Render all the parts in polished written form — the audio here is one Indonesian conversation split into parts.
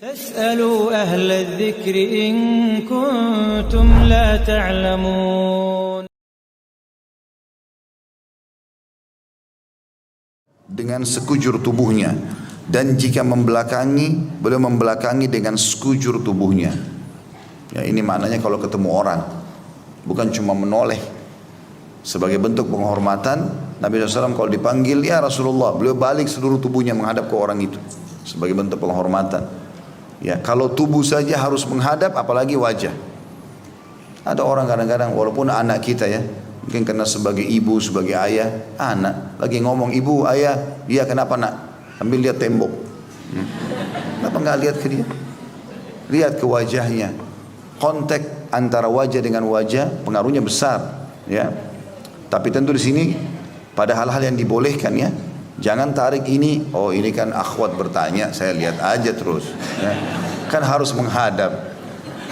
فاسألوا أهل الذكر إن كنتم لا تعلمون. Dengan sekujur tubuhnya, dan jika membelakangi, beliau membelakangi dengan sekujur tubuhnya. Ya, ini maknanya kalau ketemu orang, bukan cuma menoleh. Sebagai bentuk penghormatan, Nabi SAW kalau dipanggil, ya Rasulullah, beliau balik seluruh tubuhnya menghadap ke orang itu. Sebagai bentuk penghormatan. Ya, kalau tubuh saja harus menghadap, apalagi wajah. Ada orang kadang-kadang, walaupun anak kita ya, mungkin karena sebagai ibu, sebagai ayah, anak lagi ngomong, ibu, ayah, dia kenapa nak? Ambil lihat tembok. Kenapa nggak lihat ke dia? Lihat ke wajahnya. Kontak antara wajah dengan wajah pengaruhnya besar, ya. Tapi tentu di sini pada hal-hal yang dibolehkan ya. Jangan tarik ini, oh ini kan akhwat bertanya, saya lihat aja terus. Ya. Kan harus menghadap.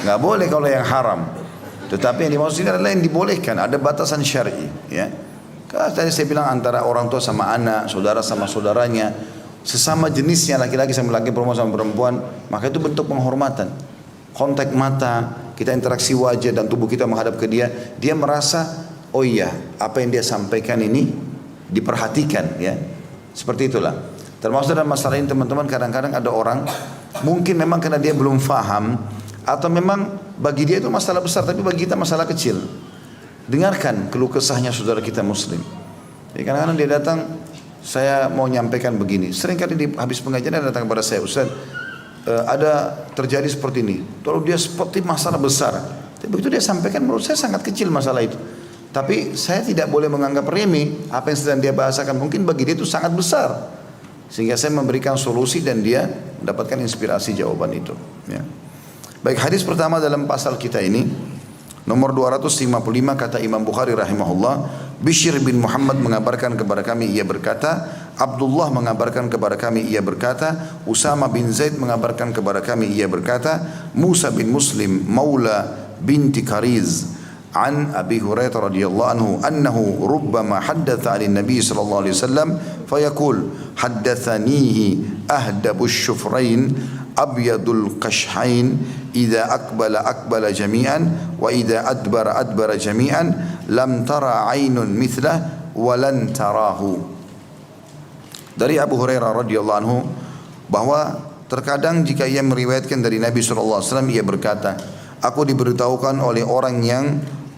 Nggak boleh kalau yang haram. Tetapi yang dimaksud ini adalah yang dibolehkan, ada batasan syar'i. Ya. Kalau tadi saya bilang antara orang tua sama anak, saudara sama saudaranya, sesama jenisnya laki-laki sama laki, perempuan sama perempuan, maka itu bentuk penghormatan. Kontak mata, kita interaksi wajah dan tubuh kita menghadap ke dia, dia merasa, oh iya, apa yang dia sampaikan ini diperhatikan, ya. Seperti itulah. Termasuk dalam masalah ini teman-teman, kadang-kadang ada orang mungkin memang karena dia belum faham, atau memang bagi dia itu masalah besar, tapi bagi kita masalah kecil. Dengarkan keluh kesahnya saudara kita muslim. Jadi kadang-kadang dia datang, saya mau nyampaikan begini. Seringkali di habis pengajian dia datang kepada saya, Ustaz, ada terjadi seperti ini. Lalu dia seperti masalah besar. Tapi begitu dia sampaikan, menurut saya sangat kecil masalah itu. Tapi saya tidak boleh menganggap remeh apa yang sedang dia bahasakan. Mungkin bagi dia itu sangat besar. Sehingga saya memberikan solusi dan dia mendapatkan inspirasi jawaban itu. Ya. Baik, hadis pertama dalam pasal kita ini, nomor 255, kata Imam Bukhari rahimahullah, Bishr bin Muhammad mengabarkan kepada kami, ia berkata, Abdullah mengabarkan kepada kami, ia berkata, Usama bin Zaid mengabarkan kepada kami, ia berkata, Musa bin Muslim maula binti Kariz عن أبي هريرة رضي الله عنه أنه ربما حدث عن النبي صلى الله عليه وسلم فيقول حدثنيه أهدب الشفرين أبيض القشحين إذا أقبل جميعا وإذا أدبر جميعا لم ترى عين مثله ولن تراه. Dari Abu Hurairah radhiyallahu anhu bahwa terkadang jika ia meriwayatkan dari Nabi SAW, ia berkata, aku diberitahukan oleh orang yang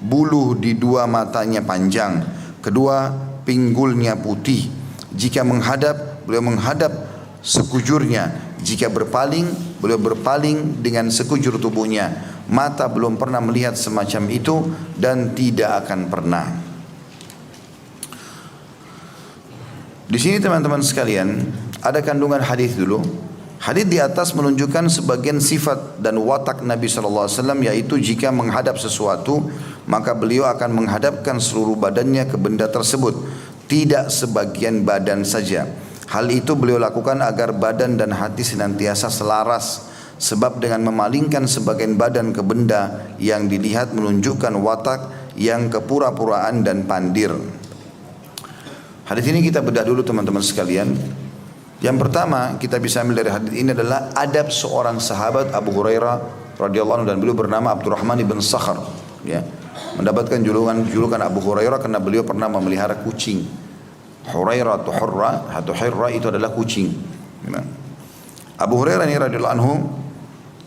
bulu di dua matanya panjang, kedua pinggulnya putih. Jika menghadap, beliau menghadap sekujurnya. Jika berpaling, beliau berpaling dengan sekujur tubuhnya. Mata belum pernah melihat semacam itu dan tidak akan pernah. Di sini teman-teman sekalian, ada kandungan hadis dulu. Hadis di atas menunjukkan sebagian sifat dan watak Nabi SAW, yaitu jika menghadap sesuatu, maka beliau akan menghadapkan seluruh badannya ke benda tersebut, tidak sebagian badan saja. Hal itu beliau lakukan agar badan dan hati senantiasa selaras, sebab dengan memalingkan sebagian badan ke benda yang dilihat menunjukkan watak yang kepura-puraan dan pandir. Hadis ini kita bedah dulu teman-teman sekalian. Yang pertama kita bisa ambil dari hadis ini adalah adab seorang sahabat Abu Hurairah radhiyallahu anhu, dan beliau bernama Abdurrahman ibn Sakhar, ya. Mendapatkan julukan Abu Hurairah karena beliau pernah memelihara kucing. Hurairah atau Hurra itu adalah kucing. Abu Hurairah ini radhiyallahu anhu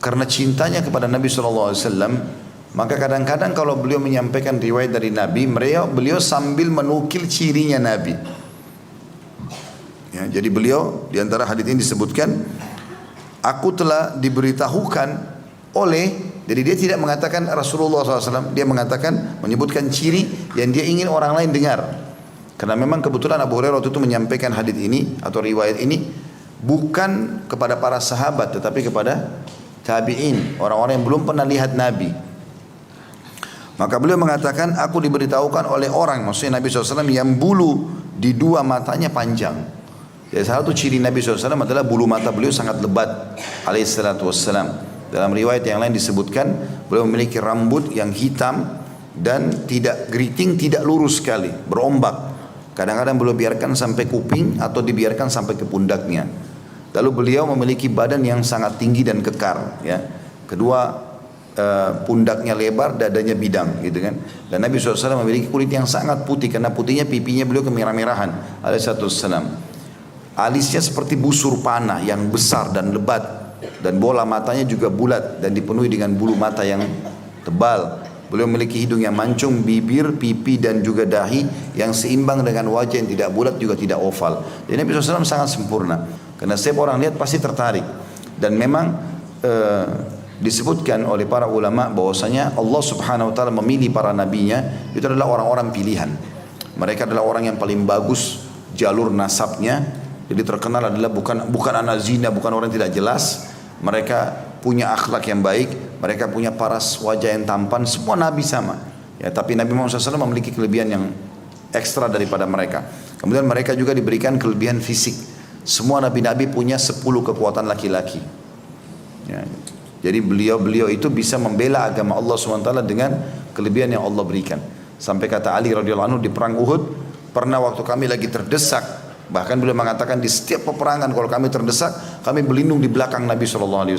karena cintanya kepada Nabi SAW, maka kadang-kadang kalau beliau menyampaikan riwayat dari Nabi, beliau sambil menukil cirinya Nabi. Ya, jadi beliau di antara hadis ini disebutkan, aku telah diberitahukan oleh, jadi dia tidak mengatakan Rasulullah SAW, dia mengatakan, menyebutkan ciri yang dia ingin orang lain dengar. Karena memang kebetulan Abu Hurairah waktu itu menyampaikan hadis ini atau riwayat ini bukan kepada para sahabat, tetapi kepada tabi'in, orang-orang yang belum pernah lihat Nabi. Maka beliau mengatakan, aku diberitahukan oleh orang, maksudnya Nabi SAW, yang bulu di dua matanya panjang. Jadi salah satu ciri Nabi SAW adalah bulu mata beliau sangat lebat alaihissalatu wassalam. Dalam riwayat yang lain disebutkan beliau memiliki rambut yang hitam dan tidak geriting, tidak lurus sekali, berombak. Kadang-kadang beliau biarkan sampai kuping atau dibiarkan sampai ke pundaknya. Lalu beliau memiliki badan yang sangat tinggi dan kekar, ya. Kedua pundaknya lebar, dadanya bidang, gitu kan. Dan Nabi SAW memiliki kulit yang sangat putih, karena putihnya pipinya beliau kemerah-merahan alaihissalam. Alisnya seperti busur panah yang besar dan lebat, dan bola matanya juga bulat dan dipenuhi dengan bulu mata yang tebal. Beliau memiliki hidung yang mancung, bibir, pipi dan juga dahi yang seimbang dengan wajah yang tidak bulat juga tidak oval. Jadi Nabi SAW sangat sempurna. Karena setiap orang lihat pasti tertarik. Dan memang disebutkan oleh para ulama bahwasanya Allah Subhanahu Wa Taala memilih para nabinya itu adalah orang-orang pilihan. Mereka adalah orang yang paling bagus jalur nasabnya. Jadi terkenal adalah bukan anak zina, bukan orang yang tidak jelas. Mereka punya akhlak yang baik, mereka punya paras wajah yang tampan, semua nabi sama. Ya, tapi Nabi Muhammad SAW memiliki kelebihan yang ekstra daripada mereka. Kemudian mereka juga diberikan kelebihan fisik. Semua nabi-nabi punya 10 kekuatan laki-laki. Ya, jadi beliau itu bisa membela agama Allah SWT dengan kelebihan yang Allah berikan. Sampai kata Ali radhiyallahu anhu di perang Uhud, pernah waktu kami lagi terdesak, bahkan beliau mengatakan di setiap peperangan kalau kami terdesak, kami berlindung di belakang Nabi SAW.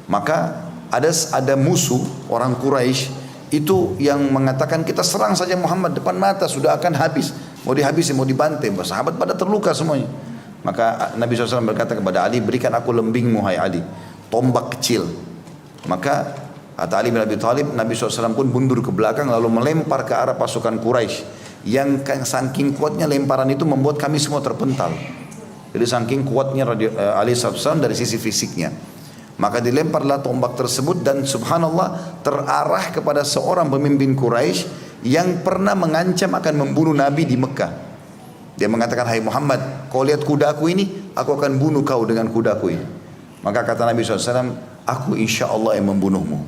Maka ada musuh orang Quraisy itu yang mengatakan kita serang saja Muhammad, depan mata sudah akan habis, mau dihabisi, mau dibantai. Sahabat pada terluka semuanya. Maka Nabi SAW berkata kepada Ali, berikan aku lembingmu hai Ali, tombak kecil. Maka kata Ali bin Abi Thalib, Nabi SAW pun mundur ke belakang lalu melempar ke arah pasukan Quraisy. Yang saking kuatnya lemparan itu membuat kami semua terpental. Jadi saking kuatnya Ali SAW dari sisi fisiknya. Maka dilemparlah tombak tersebut dan subhanallah terarah kepada seorang pemimpin Quraisy yang pernah mengancam akan membunuh Nabi di Mekah. Dia mengatakan, hai Muhammad, kau lihat kudaku ini, aku akan bunuh kau dengan kudaku ini. Maka kata Nabi SAW, aku insya Allah yang membunuhmu.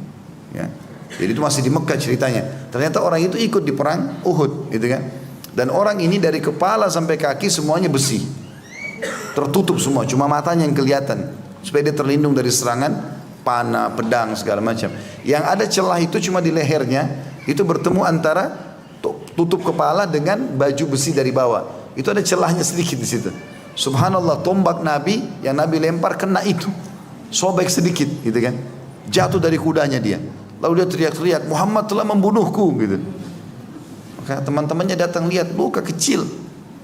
Ya. Jadi itu masih di Mekah ceritanya. Ternyata orang itu ikut di perang Uhud, gitu kan. Dan orang ini dari kepala sampai kaki semuanya besi, tertutup semua, cuma matanya yang kelihatan, supaya dia terlindung dari serangan panah, pedang, segala macam. Yang ada celah itu cuma di lehernya, itu bertemu antara tutup kepala dengan baju besi dari bawah. Itu ada celahnya sedikit di situ. Subhanallah, tombak Nabi yang Nabi lempar kena itu, sobek sedikit, gitu kan. Jatuh dari kudanya dia. Lalu dia teriak-teriak, Muhammad telah membunuhku, gitu. Maka teman-temannya datang lihat, luka kecil.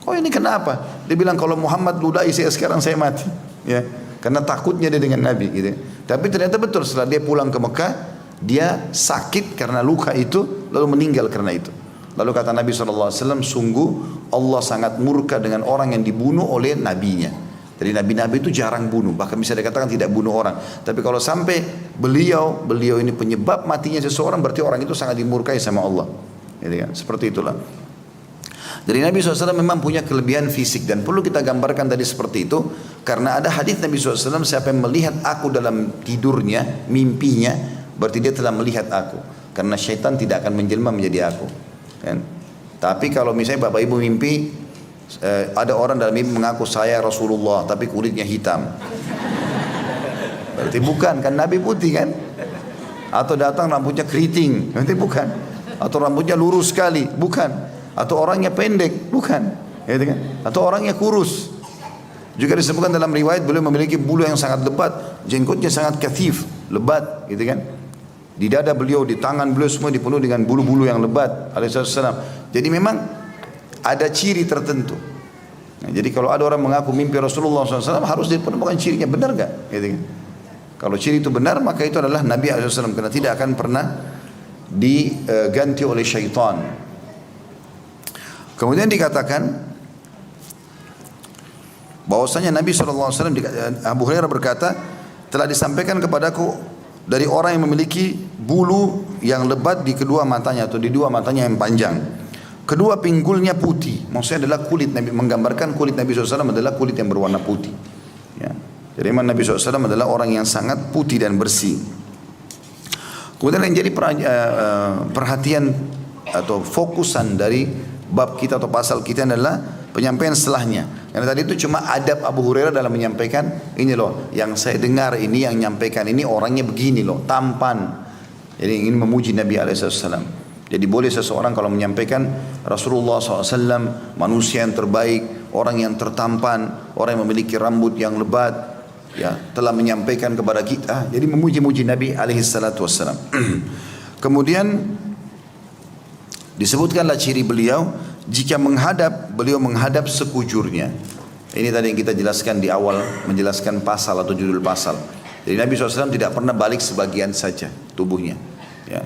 Oh ini kenapa? Dia bilang kalau Muhammad ludahi saya sekarang saya mati. Ya. Karena takutnya dia dengan Nabi gitu. Tapi ternyata betul setelah dia pulang ke Mekah, dia sakit karena luka itu, lalu meninggal karena itu. Lalu kata Nabi SAW, sungguh Allah sangat murka dengan orang yang dibunuh oleh nabinya. Jadi nabi-nabi itu jarang bunuh, bahkan bisa dikatakan tidak bunuh orang. Tapi kalau sampai beliau ini penyebab matinya seseorang, berarti orang itu sangat dimurkai sama Allah. Gitu kan? Seperti itulah. Jadi Nabi SAW memang punya kelebihan fisik dan perlu kita gambarkan tadi seperti itu karena ada hadis Nabi SAW, siapa yang melihat aku dalam tidurnya, mimpinya, berarti dia telah melihat aku. Karena syaitan tidak akan menjelma menjadi aku. Kan? Tapi kalau misalnya bapak ibu mimpi, ada orang dalam mimpi mengaku saya Rasulullah tapi kulitnya hitam, berarti bukan, kan Nabi putih kan? Atau datang rambutnya keriting, berarti bukan. Atau rambutnya lurus sekali, bukan. Atau orangnya pendek, bukan, gitu kan? Atau orangnya kurus. Juga disebutkan dalam riwayat beliau memiliki bulu yang sangat lebat, jenggotnya sangat kathif, lebat, gitu kan? Di dada beliau, di tangan beliau semua dipenuhi dengan bulu-bulu yang lebat, alaihissalam. Jadi memang ada ciri tertentu. Nah, jadi kalau ada orang mengaku mimpi Rasulullah SAW harus dipenuhi cirinya, benar gak? Gitu kan? Kalau ciri itu benar maka itu adalah Nabi SAW, karena tidak akan pernah diganti oleh syaitan. Kemudian dikatakan bahwasanya Nabi SAW, Abu Hurairah berkata, telah disampaikan kepadaku dari orang yang memiliki bulu yang lebat di kedua matanya atau di dua matanya yang panjang. Kedua pinggulnya putih, maksudnya adalah kulit Nabi, menggambarkan kulit Nabi SAW adalah kulit yang berwarna putih. Ya. Jadi memang Nabi SAW adalah orang yang sangat putih dan bersih. Kemudian yang jadi perhatian atau fokusan dari bab kita atau pasal kita adalah penyampaian setelahnya. Karena tadi itu cuma adab Abu Hurairah dalam menyampaikan, ini loh yang saya dengar ini, yang menyampaikan ini orangnya begini loh, tampan. Jadi ingin memuji Nabi SAW. Jadi boleh seseorang kalau menyampaikan Rasulullah SAW manusia yang terbaik, orang yang tertampan, orang yang memiliki rambut yang lebat, ya, telah menyampaikan kepada kita. Jadi memuji-muji Nabi alaihi salatu wassalam. Kemudian disebutkanlah ciri beliau, jika beliau menghadap sekujurnya. Ini tadi yang kita jelaskan di awal, menjelaskan pasal atau judul pasal. Jadi Nabi SAW tidak pernah balik sebagian saja tubuhnya, ya.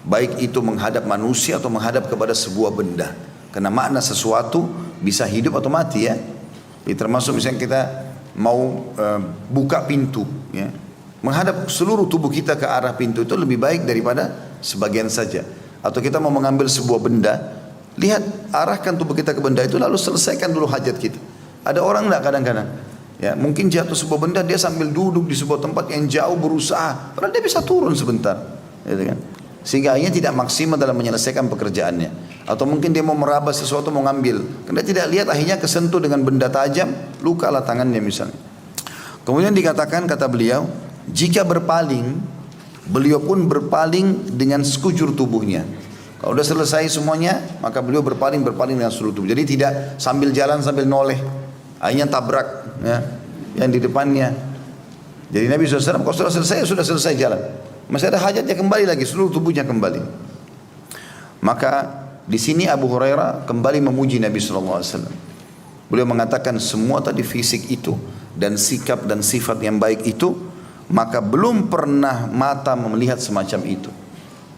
Baik itu menghadap manusia atau menghadap kepada sebuah benda. Karena makna sesuatu bisa hidup atau mati, ya. Jadi termasuk misalnya kita mau buka pintu, ya. Menghadap seluruh tubuh kita ke arah pintu itu lebih baik daripada sebagian saja. Atau kita mau mengambil sebuah benda, lihat, arahkan tubuh kita ke benda itu lalu selesaikan dulu hajat kita. Ada orang enggak kadang-kadang, ya, mungkin jatuh sebuah benda, dia sambil duduk di sebuah tempat yang jauh berusaha, padahal dia bisa turun sebentar, gitu kan? Sehingga akhirnya tidak maksimal dalam menyelesaikan pekerjaannya. Atau mungkin dia mau meraba sesuatu, mau ngambil, karena tidak lihat, akhirnya kesentuh dengan benda tajam, lukalah tangannya misalnya. Kemudian dikatakan, kata beliau, jika berpaling, beliau pun berpaling dengan sekujur tubuhnya. Kalau sudah selesai semuanya, maka beliau berpaling dengan seluruh tubuh. Jadi tidak sambil jalan sambil noleh, akhirnya tabrak, ya, yang di depannya. Jadi Nabi SAW kalau sudah selesai jalan, masih ada hajatnya, kembali lagi seluruh tubuhnya kembali. Maka di sini Abu Hurairah kembali memuji Nabi SAW. Beliau mengatakan semua tadi fisik itu dan sikap dan sifat yang baik itu, maka belum pernah mata melihat semacam itu.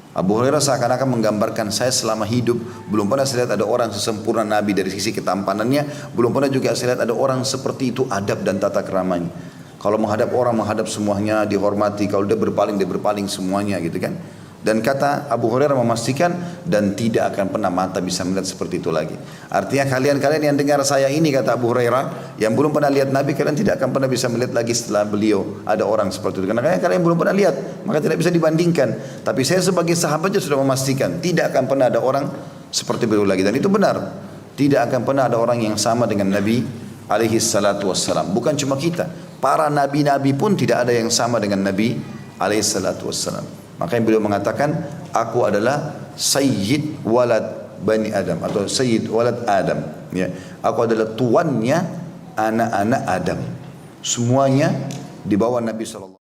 Abu Hurairah seakan-akan menggambarkan, saya selama hidup belum pernah saya lihat ada orang sesempurna Nabi dari sisi ketampanannya, belum pernah juga saya lihat ada orang seperti itu adab dan tata keramanya. Kalau menghadap orang, menghadap semuanya, dihormati. Kalau dia berpaling semuanya, gitu kan. Dan kata Abu Hurairah memastikan, dan tidak akan pernah mata bisa melihat seperti itu lagi. Artinya kalian yang dengar saya ini, kata Abu Hurairah, yang belum pernah lihat Nabi, kalian tidak akan pernah bisa melihat lagi setelah beliau ada orang seperti itu. Karena kalian belum pernah lihat, maka tidak bisa dibandingkan. Tapi saya sebagai sahabatnya sudah memastikan, tidak akan pernah ada orang seperti beliau lagi. Dan itu benar, tidak akan pernah ada orang yang sama dengan Nabi alaihi salatu wassalam. Bukan cuma kita, para nabi-nabi pun tidak ada yang sama dengan Nabi alaihi salatu wassalam. Makanya beliau mengatakan, aku adalah Sayyid Walad Bani Adam, atau Sayyid Walad Adam, ya. Aku adalah tuannya anak-anak Adam. Semuanya di bawah Nabi SAW.